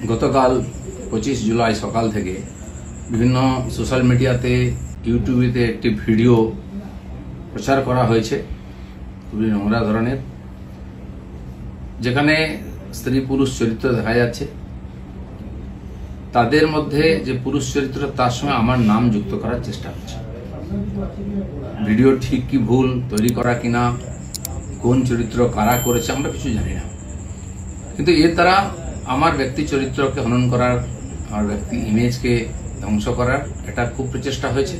গতকাল 25 জুলাই সকাল থেকে বিভিন্ন সোশ্যাল মিডিয়াতে ইউটিউবেতে একটি ভিডিও প্রচার করা হয়েছে খুবই নোংরা ধরনের, যেখানে স্ত্রী পুরুষ চরিত্র দেখা যাচ্ছে। তাদের মধ্যে যে পুরুষ চরিত্র তার সঙ্গে আমার নাম যুক্ত করার চেষ্টা হচ্ছে। ভিডিও ঠিক কি ভুল তৈরি করা কিনা, কোন চরিত্র কারা করেছে আমরা কিছু জানি না, কিন্তু এর দ্বারা আমার ব্যক্তি চরিত্রকে হনন করার, আমার ব্যক্তি ইমেজকে ধ্বংস করার এটা খুব প্রচেষ্টা হয়েছে।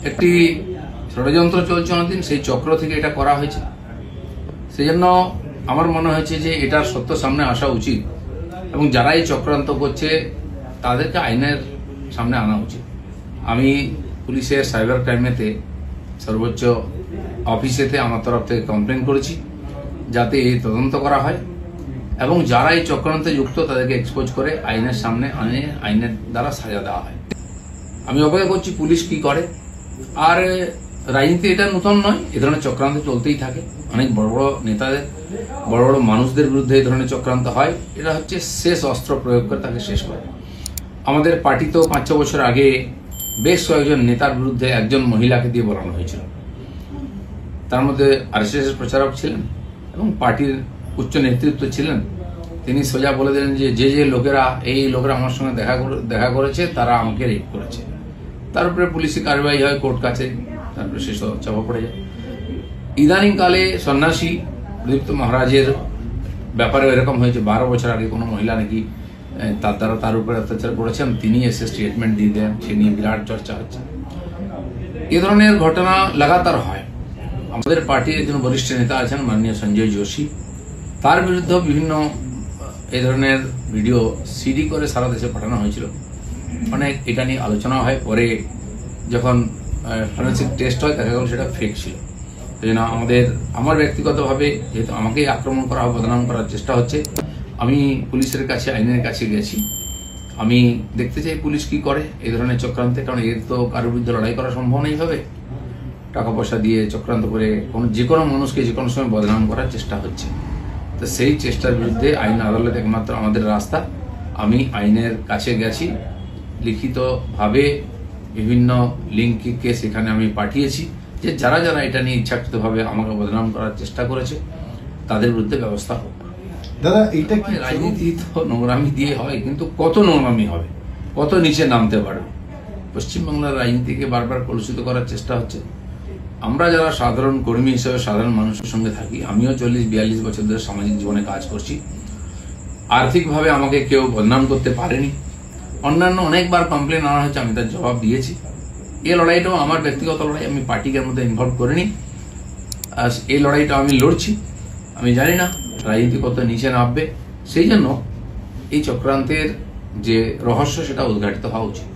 একটি ষড়যন্ত্র চলছে অনেকদিন, সেই চক্র থেকে এটা করা হয়েছে। সেই জন্য আমার মনে হয়েছে যে এটার সত্য সামনে আসা উচিত এবং যারা এই চক্রান্ত করছে তাদেরকে আইনের সামনে আনা উচিত। আমি পুলিশের সাইবার ক্রাইমেতে সর্বোচ্চ অফিসেতে আমার তরফ থেকে কমপ্লেন করেছি যাতে এই তদন্ত করা হয় এবং যারা এই চক্রান্তে যুক্ত তাদেরকে এক্সপোজ করে আইনের সামনে আনে, আইনের দ্বারা সাজা দেওয়া হয়। আমি অপেক্ষা করছি পুলিশ কি করে। আর রাজনীতি এটা নতুন নয়, এ ধরনের চক্রান্ত চলতেই থাকে। অনেক বড় বড় নেতাদের, বড় বড় মানুষদের বিরুদ্ধে এই ধরনের চক্রান্ত হয়। এটা হচ্ছে শেষ অস্ত্র প্রয়োগ করে তাকে শেষ করে। আমাদের পার্টিতেও 5-6 বছর আগে বেশ কয়েকজন নেতার বিরুদ্ধে একজন মহিলাকে দিয়ে বলানো হয়েছিল। তার মধ্যে আরএসএস প্রচারক ছিলেন এবং পার্টির উচ্চ নেতৃত্ব ছিলেন। তিনি সোজা বলে দিলেন যে যে লোকেরা আমার সঙ্গে দেখা করেছে তারা আমাকে রেপ করেছে। তার উপরে পুলিশি কার্যবাহী হয়, কোর্ট কাছে, তারপরে শেষ চাপা পড়ে যায়। ইদানিংকালে সন্ন্যাসী প্রদীপ্ত মহারাজের ব্যাপারে এরকম হয়েছে, 12 বছর আগে কোনো মহিলা নাকি তার উপরে অত্যাচার করেছেন, তিনি এসে স্টেটমেন্ট দিয়ে দেন, সে নিয়ে বিরাট চর্চা হচ্ছে। এ ধরনের ঘটনা লাগাতার হয়। আমাদের পার্টির একজন বরিষ্ঠ নেতা আছেন মাননীয় সঞ্জয় যোশী, তার বিরুদ্ধে বিভিন্ন এই ধরনের ভিডিও সিডি করে সারা দেশে পাঠানো হয়েছিল। অনেক এটা নিয়ে আলোচনা হয়, পরে যখন ফরেন্সিক টেস্ট হয় দেখা গেল সেটা ফেক ছিল। সেই জন্য আমার ব্যক্তিগতভাবে যেহেতু আমাকেই আক্রমণ করা হবে, বদনাম করার চেষ্টা হচ্ছে, আমি পুলিশের কাছে, আইনের কাছে গেছি। আমি দেখতে চাই পুলিশ কি করে এই ধরনের চক্রান্তে, কারণ এর তো কারোর বিরুদ্ধে লড়াই করা সম্ভব নেই ভাবে। টাকা পয়সা দিয়ে চক্রান্ত করে যে কোনো মানুষকে যে কোনো সময় বদনাম করার চেষ্টা হচ্ছে। তো সেই চেষ্টার বিরুদ্ধে আইন আদালত একমাত্র আমাদের রাস্তা। আমি আইনের কাছে গেছি, লিখিতভাবে বিভিন্ন লিঙ্ককে সেখানে আমি পাঠিয়েছি যে যারা যারা এটা নিয়ে ইচ্ছাকৃতভাবে আমাকে বদনাম করার চেষ্টা করেছে তাদের বিরুদ্ধে ব্যবস্থা হোক। দাদা, এইটা কি রাজনীতি তো নোংরামি দিয়ে হয়, কিন্তু কত নোংরামি হবে, কত নিচে নামতে পারবে। পশ্চিমবাংলার রাজনীতিকে বারবার কলুষিত করার চেষ্টা হচ্ছে। আমরা যারা সাধারণ কর্মী হিসেবে সাধারণ মানুষের সঙ্গে থাকি, আমিও 40-42 বছর ধরে সামাজিক জীবনে কাজ করছি। আর্থিকভাবে আমাকে কেউ বদনাম করতে পারেনি। অন্যান্য অনেকবার কমপ্লেন আনা হয়েছে, আমি তার জবাব দিয়েছি। এই লড়াইটাও আমার ব্যক্তিগত লড়াই, আমি পার্টিকে মধ্যে ইনভলভ করিনি। আর এই লড়াইটা আমি লড়ছি। আমি জানি না রাজনীতি কত নিচে নামবে, সেই জন্য এই চক্রান্তের যে রহস্য সেটা উদ্ঘাটিত হওয়া উচিত।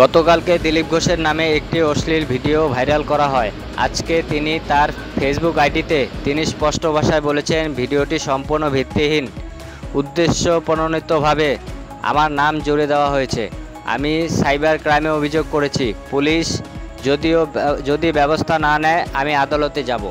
গতকালকে দিলীপ ঘোষের নামে একটি অশ্লীল ভিডিও ভাইরাল করা হয়। আজকে তিনি তার ফেসবুক আইডিতে তিনি স্পষ্ট ভাষায় বলেছেন ভিডিওটি সম্পূর্ণ ভিত্তিহীন, উদ্দেশ্য প্রণোদিতভাবে আমার নাম জুড়ে দেওয়া হয়েছে। আমি সাইবার ক্রাইমে অভিযোগ করেছি। পুলিশ যদি ব্যবস্থা না নেয় আমি আদালতে যাব।